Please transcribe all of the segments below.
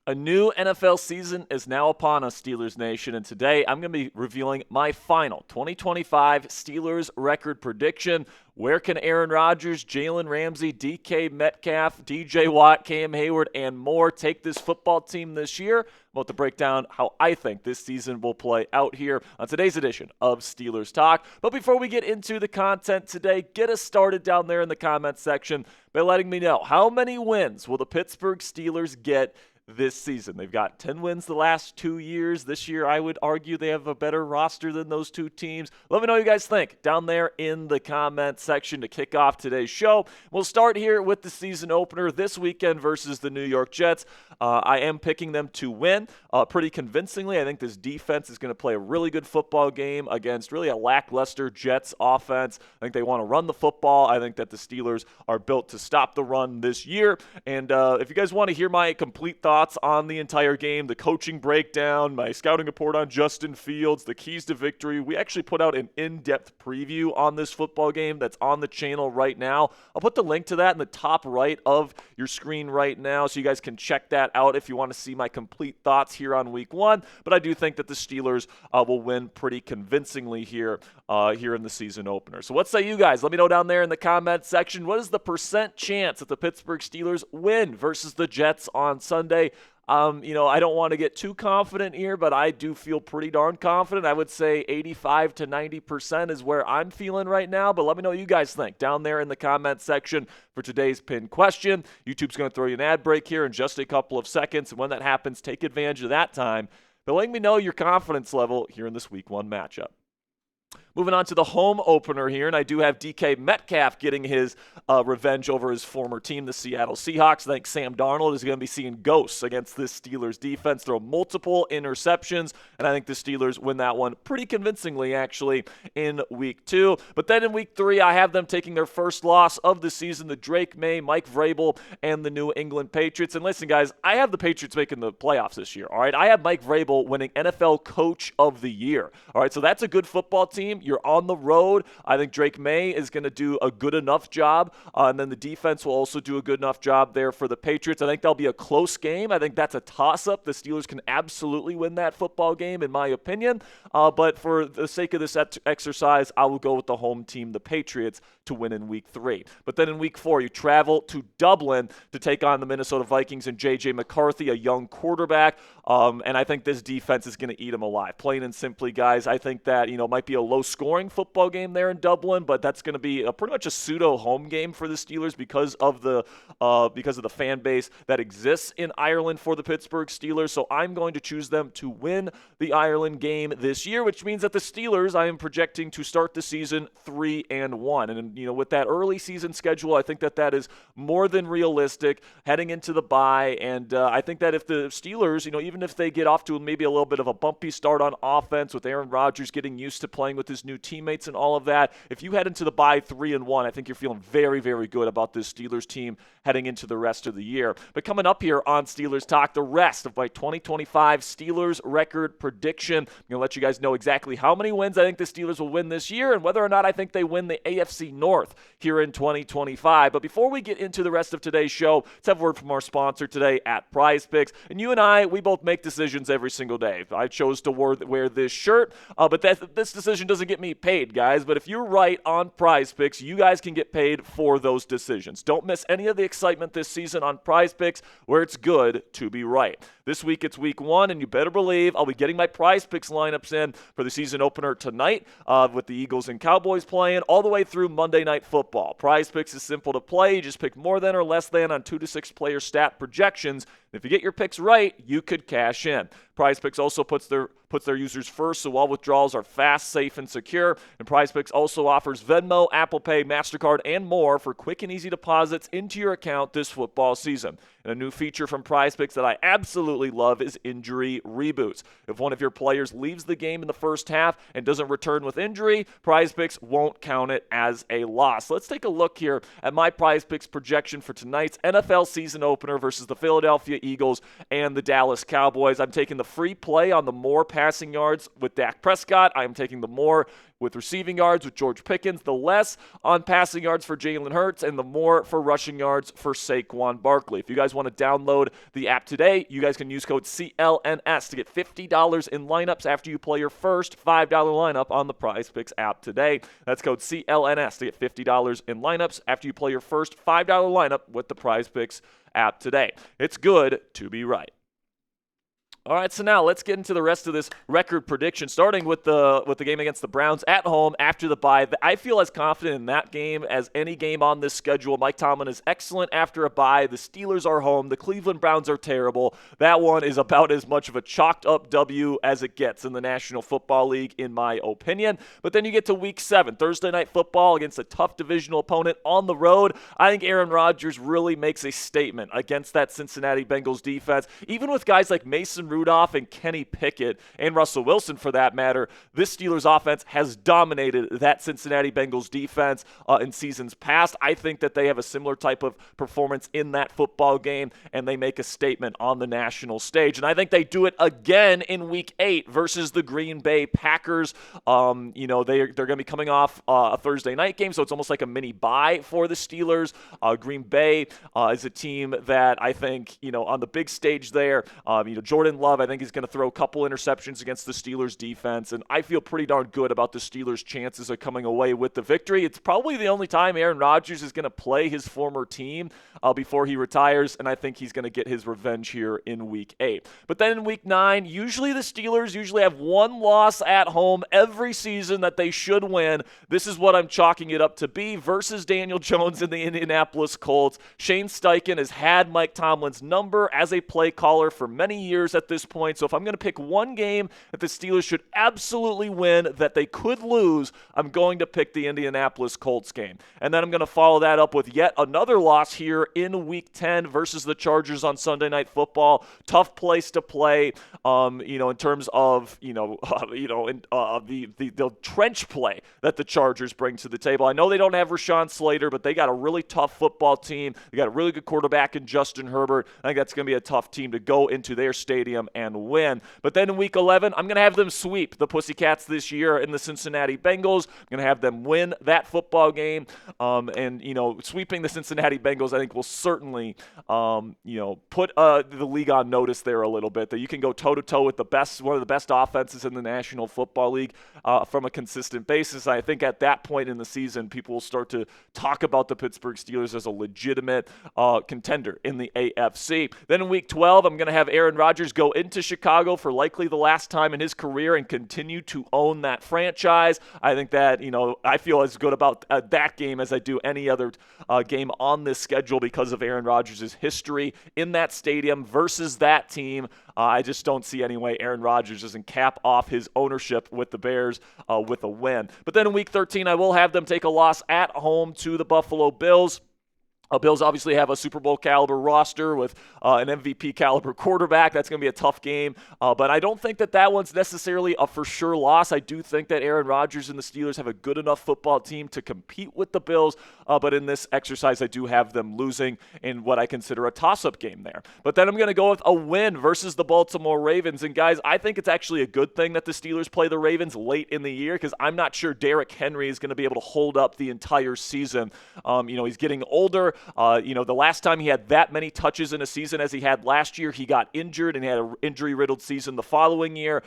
A new NFL season is now upon us, Steelers Nation, and today I'm going to be revealing my final 2025 Steelers record prediction. Where can Aaron Rodgers, Jalen Ramsey, DK Metcalf, DJ Watt, Cam Heyward, and more take this football team this year? I'm about to break down how I think this season will play out here on today's edition of Steelers Talk. But before we get into the content today, get us started down there in the comments section by letting me know how many wins will the Pittsburgh Steelers get this season. They've got 10 wins the last 2 years. This year, I would argue they have a better roster than those two teams. Let me know what you guys think down there in the comment section to kick off today's show. We'll start here with the season opener this weekend versus the New York Jets. I am picking them to win pretty convincingly. I think this defense is going to play a really good football game against really a lackluster Jets offense. I think they want to run the football. I think that the Steelers are built to stop the run this year. And if you guys want to hear my complete thoughts on the entire game, the coaching breakdown, my scouting report on Justin Fields, the keys to victory. We actually put out an in-depth preview on this football game that's on the channel right now. I'll put the link to that in the top right of your screen right now so you guys can check that out if you want to see my complete thoughts here on week one. But I do think that the Steelers will win pretty convincingly here in the season opener. So what say you guys? Let me know down there in the comment section. What is the percent chance that the Pittsburgh Steelers win versus the Jets on Sunday? I don't want to get too confident here, but I do feel pretty darn confident. I would say 85 to 90% is where I'm feeling right now, but let me know what you guys think down there in the comment section for today's pinned question. YouTube's going to throw you an ad break here in just a couple of seconds, and when that happens, take advantage of that time. But let me know your confidence level here in this Week 1 matchup. Moving on to the home opener here, and I do have DK Metcalf getting his revenge over his former team, the Seattle Seahawks. I think Sam Darnold is going to be seeing ghosts against this Steelers defense, throw multiple interceptions, and I think the Steelers win that one pretty convincingly, actually, in Week 2. But then in Week 3, I have them taking their first loss of the season, the Drake May, Mike Vrabel, and the New England Patriots. And listen, guys, I have the Patriots making the playoffs this year, all right? I have Mike Vrabel winning NFL Coach of the Year, all right? So that's a good football team. You're on the road. I think Drake May is going to do a good enough job, and then the defense will also do a good enough job there for the Patriots. I think that'll be a close game. I think that's a toss-up. The Steelers can absolutely win that football game, in my opinion, but for the sake of this exercise, I will go with the home team, the Patriots, to win in Week 3. But then in Week 4, you travel to Dublin to take on the Minnesota Vikings and J.J. McCarthy, a young quarterback, and I think this defense is going to eat them alive. Plain and simply, guys, I think that, might be a low-scoring football game there in Dublin, but that's going to be pretty much a pseudo home game for the Steelers because of the fan base that exists in Ireland for the Pittsburgh Steelers. So I'm going to choose them to win the Ireland game this year, which means that the Steelers I am projecting to start the season 3-1. And with that early season schedule, I think that is more than realistic heading into the bye. And I think that if the Steelers, even if they get off to maybe a little bit of a bumpy start on offense with Aaron Rodgers getting used to playing with his new teammates and all of that, if you head into the bye 3-1, I think you're feeling very, very good about this Steelers team heading into the rest of the year. But coming up here on Steelers Talk, the rest of my 2025 Steelers record prediction. I'm going to let you guys know exactly how many wins I think the Steelers will win this year and whether or not I think they win the AFC North here in 2025. But before we get into the rest of today's show, let's have a word from our sponsor today at Prize Picks. And you and I, we both make decisions every single day. I chose to wear this shirt, but this decision doesn't get me paid, guys. But if you're right on Prize Picks, you guys can get paid for those decisions. Don't miss any of the excitement this season on Prize Picks, where it's good to be right. This week it's Week 1, and you better believe I'll be getting my Prize Picks lineups in for the season opener tonight with the Eagles and Cowboys playing all the way through Monday Night Football. Prize Picks is simple to play. You just pick more than or less than on 2 to 6 player stat projections. If you get your picks right, you could cash in. Prize Picks also puts their users first, so all withdrawals are fast, safe, and secure. And Prize Picks also offers Venmo, Apple Pay, MasterCard, and more for quick and easy deposits into your account this football season. And a new feature from Prize Picks that I absolutely love is injury reboots. If one of your players leaves the game in the first half and doesn't return with injury, Prize Picks won't count it as a loss. Let's take a look here at my Prize Picks projection for tonight's NFL season opener versus the Philadelphia Eagles and the Dallas Cowboys. I'm taking the free play on the more passing yards with Dak Prescott. I'm taking the more with receiving yards with George Pickens, the less on passing yards for Jalen Hurts, and the more for rushing yards for Saquon Barkley. If you guys want to download the app today, you guys can use code CLNS to get $50 in lineups after you play your first $5 lineup on the Prize Picks app today. That's code CLNS to get $50 in lineups after you play your first $5 lineup with the Prize Picks app today. It's good to be right. All right, so now let's get into the rest of this record prediction, starting with the game against the Browns at home after the bye. I feel as confident in that game as any game on this schedule. Mike Tomlin is excellent after a bye. The Steelers are home. The Cleveland Browns are terrible. That one is about as much of a chalked-up W as it gets in the National Football League, in my opinion. But then you get to Week 7, Thursday Night Football against a tough divisional opponent on the road. I think Aaron Rodgers really makes a statement against that Cincinnati Bengals defense. Even with guys like Mason Rudolph and Kenny Pickett and Russell Wilson, for that matter, this Steelers offense has dominated that Cincinnati Bengals defense in seasons past. I think that they have a similar type of performance in that football game, and they make a statement on the national stage. And I think they do it again in Week 8 versus the Green Bay Packers. They're going to be coming off a Thursday night game, so it's almost like a mini bye for the Steelers. Green Bay is a team that I think, on the big stage there, Jordan Love, I think, is going to throw a couple interceptions against the Steelers defense, and I feel pretty darn good about the Steelers' chances of coming away with the victory. It's probably the only time Aaron Rodgers is going to play his former team before he retires, and I think he's going to get his revenge here in Week 8. But then in Week 9, usually the Steelers have one loss at home every season that they should win. This is what I'm chalking it up to be versus Daniel Jones and the Indianapolis Colts. Shane Steichen has had Mike Tomlin's number as a play caller for many years at this point. So if I'm going to pick one game that the Steelers should absolutely win that they could lose, I'm going to pick the Indianapolis Colts game. And then I'm going to follow that up with yet another loss here in Week 10 versus the Chargers on Sunday Night Football. Tough place to play, in terms of, the trench play that the Chargers bring to the table. I know they don't have Rashawn Slater, but they got a really tough football team. They got a really good quarterback in Justin Herbert. I think that's going to be a tough team to go into their stadium and win. But then in Week 11, I'm going to have them sweep the Pussycats this year in the Cincinnati Bengals. I'm going to have them win that football game. Sweeping the Cincinnati Bengals, I think, will certainly, put the league on notice there a little bit, that you can go toe-to-toe with one of the best offenses in the National Football League from a consistent basis. I think at that point in the season, people will start to talk about the Pittsburgh Steelers as a legitimate contender in the AFC. Then in Week 12, I'm going to have Aaron Rodgers go into Chicago for likely the last time in his career and continue to own that franchise. I think that, I feel as good about that game as I do any other game on this schedule because of Aaron Rodgers' history in that stadium versus that team. I just don't see any way Aaron Rodgers doesn't cap off his ownership with the Bears with a win. But then in Week 13, I will have them take a loss at home to the Buffalo Bills. Bills obviously have a Super Bowl caliber roster with an MVP caliber quarterback. That's going to be a tough game. But I don't think that one's necessarily a for sure loss. I do think that Aaron Rodgers and the Steelers have a good enough football team to compete with the Bills. But in this exercise, I do have them losing in what I consider a toss-up game there. But then I'm going to go with a win versus the Baltimore Ravens. And guys, I think it's actually a good thing that the Steelers play the Ravens late in the year because I'm not sure Derrick Henry is going to be able to hold up the entire season. He's getting older. The last time he had that many touches in a season as he had last year, he got injured and had an injury-riddled season the following year.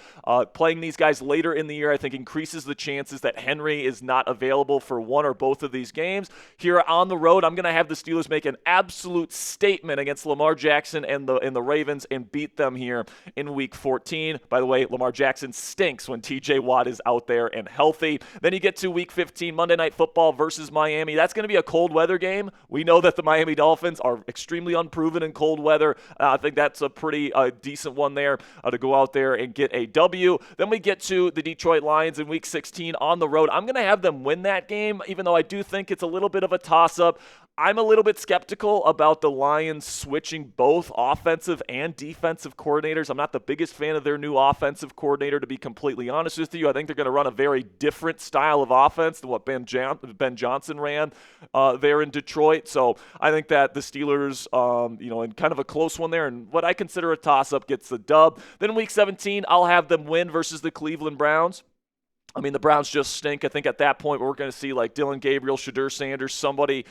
Playing these guys later in the year, I think, increases the chances that Henry is not available for one or both of these games. Here on the road, I'm going to have the Steelers make an absolute statement against Lamar Jackson and the Ravens and beat them here in Week 14. By the way, Lamar Jackson stinks when TJ Watt is out there and healthy. Then you get to Week 15, Monday Night Football versus Miami. That's going to be a cold weather game. We know that the Miami Dolphins are extremely unproven in cold weather. I think that's a pretty decent one there to go out there and get a W. Then we get to the Detroit Lions in Week 16 on the road. I'm going to have them win that game, even though I do think it's a little bit of a toss-up. I'm a little bit skeptical about the Lions switching both offensive and defensive coordinators. I'm not the biggest fan of their new offensive coordinator, to be completely honest with you. I think they're going to run a very different style of offense than what Ben Johnson ran there in Detroit. So I think that the Steelers, in kind of a close one there, and what I consider a toss-up, gets the dub. Then in Week 17, I'll have them win versus the Cleveland Browns. I mean, the Browns just stink. I think at that point we're going to see like Dylan Gabriel, Shadur Sanders, somebody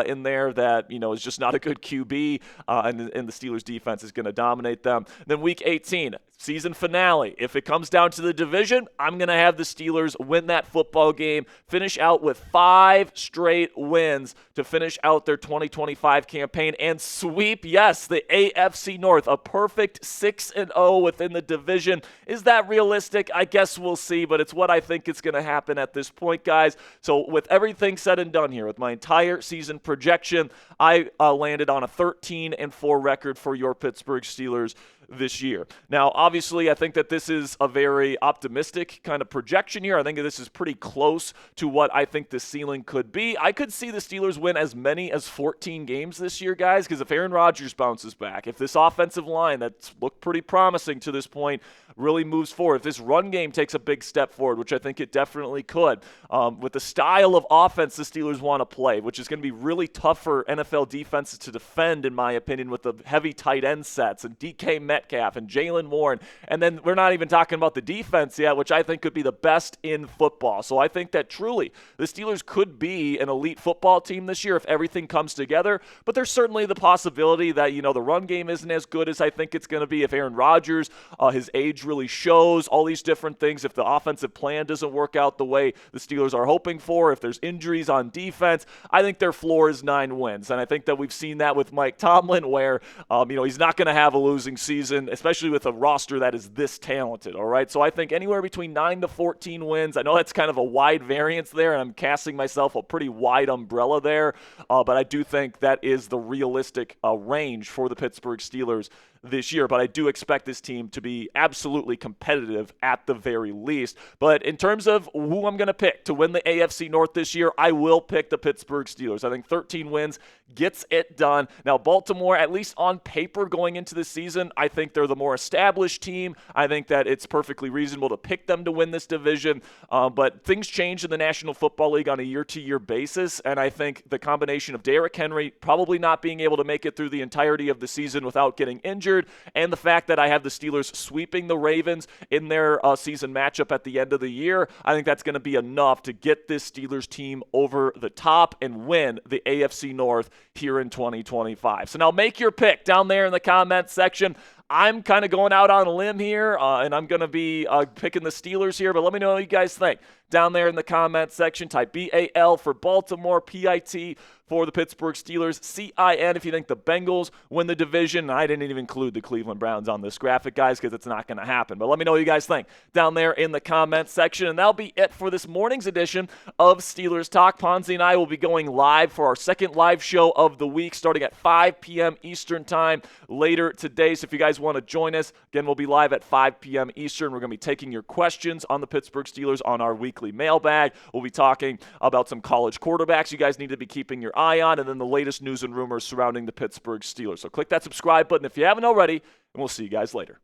in there that, is just not a good QB, and the Steelers defense is going to dominate them. Then week 18, season finale. If it comes down to the division, I'm going to have the Steelers win that football game, finish out with 5 straight wins to finish out their 2025 campaign and sweep, yes, the AFC North, a perfect 6-0 within the division. Is that realistic? I guess we'll see, but it's what I think it's going to happen at this point, guys. So with everything said and done here, with my entire season projection, I landed on a 13-4 record for your Pittsburgh Steelers this year. Now, obviously, I think that this is a very optimistic kind of projection here. I think this is pretty close to what I think the ceiling could be. I could see the Steelers win as many as 14 games this year, guys, because if Aaron Rodgers bounces back, if this offensive line that's looked pretty promising to this point really moves forward, if this run game takes a big step forward, which I think it definitely could, with the style of offense the Steelers want to play, which is going to be really tough for NFL defenses to defend, in my opinion, with the heavy tight end sets and DK Metcalf and Jalen Warren. And then we're not even talking about the defense yet, which I think could be the best in football. So I think that truly the Steelers could be an elite football team this year if everything comes together. But there's certainly the possibility that, the run game isn't as good as I think it's going to be if Aaron Rodgers, his age really shows, all these different things. If the offensive plan doesn't work out the way the Steelers are hoping for, if there's injuries on defense, I think their floor is 9 wins. And I think that we've seen that with Mike Tomlin where, he's not going to have a losing season, especially with a roster that is this talented, all right? So I think anywhere between 9 to 14 wins. I know that's kind of a wide variance there, and I'm casting myself a pretty wide umbrella there, but I do think that is the realistic range for the Pittsburgh Steelers this year. But I do expect this team to be absolutely competitive at the very least. But in terms of who I'm going to pick to win the AFC North this year, I will pick the Pittsburgh Steelers. I think 13 wins gets it done. Now, Baltimore, at least on paper going into the season, I think they're the more established team. I think that it's perfectly reasonable to pick them to win this division. But things change in the National Football League on a year-to-year basis, and I think the combination of Derrick Henry probably not being able to make it through the entirety of the season without getting injured, and the fact that I have the Steelers sweeping the Ravens in their season matchup at the end of the year, I think that's going to be enough to get this Steelers team over the top and win the AFC North here in 2025. So now make your pick down there in the comment section. I'm kind of going out on a limb here, and I'm going to be picking the Steelers here, but let me know what you guys think. Down there in the comment section, type BAL for Baltimore, PIT for the Pittsburgh Steelers, CIN if you think the Bengals win the division. I didn't even include the Cleveland Browns on this graphic, guys, because it's not going to happen. But let me know what you guys think down there in the comment section. And that'll be it for this morning's edition of Steelers Talk. Ponzi and I will be going live for our second live show of the week starting at 5 p.m. Eastern Time later today. So if you guys want to join us, again, we'll be live at 5 p.m. Eastern. We're going to be taking your questions on the Pittsburgh Steelers on our weekly mailbag. We'll be talking about some college quarterbacks you guys need to be keeping your eye on, and then the latest news and rumors surrounding the Pittsburgh Steelers. So click that subscribe button if you haven't already, and we'll see you guys later.